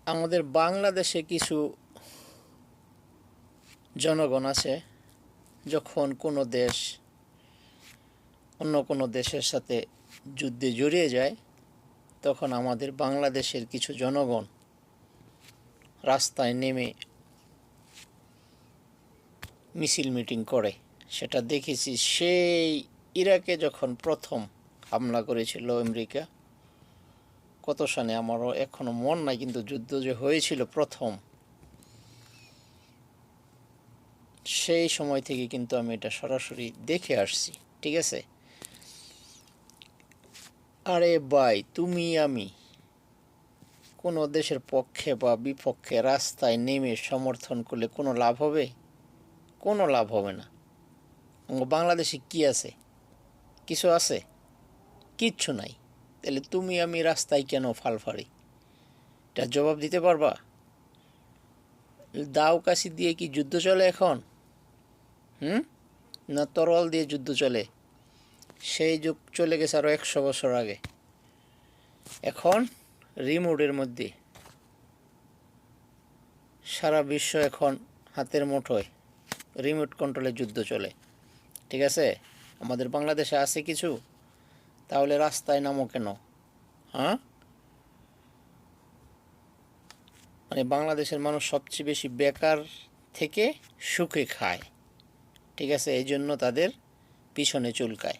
আমাদের বাংলাদেশে কিছু জনগণ আছে, যখন কোনো দেশ অন্য কোনো দেশের সাথে যুদ্ধে জড়িয়ে যায়, তখন আমাদের বাংলাদেশের কিছু জনগণ রাস্তায় নেমে মিছিল মিটিং করে। সেটা দেখেছি সেই ইরাকে যখন প্রথম হামলা করেছিল আমেরিকা, কত সালে আমারও এখনও মন নাই, কিন্তু যুদ্ধ যে হয়েছিল প্রথম, সেই সময় থেকে কিন্তু আমি এটা সরাসরি দেখে আসছি। ঠিক আছে? আরে ভাই, তুমি আমি কোনো দেশের পক্ষে বা বিপক্ষে রাস্তায় নেমে সমর্থন করলে কোনো লাভ হবে? কোনো লাভ হবে না। বাংলাদেশে কি আছে? কিছু আছে? কিচ্ছু নাই। তাহলে তুমি আমি রাস্তায় কেন ফালফারি? এটার জবাব দিতে পারবা? দাও কাশি দিয়ে কি যুদ্ধ চলে এখন? না তরোয়াল দিয়ে যুদ্ধ চলে? সেই যুগ চলে গেছে আরও 100 বছর আগে। এখন রিমোটের মধ্যে সারা বিশ্ব এখন হাতের মুঠোয় রিমোট কন্ট্রোলে যুদ্ধ চলে। ঠিক আছে? আমাদের বাংলাদেশে আছে কিছু? তাহলে রাস্তায় নামো কেন? হ্যাঁ, মানে বাংলাদেশের মানুষ সবচেয়ে বেশি বেকার থেকে সুখে খায়। ঠিক আছে? এই জন্য তাদের পিছনে চুলকায়।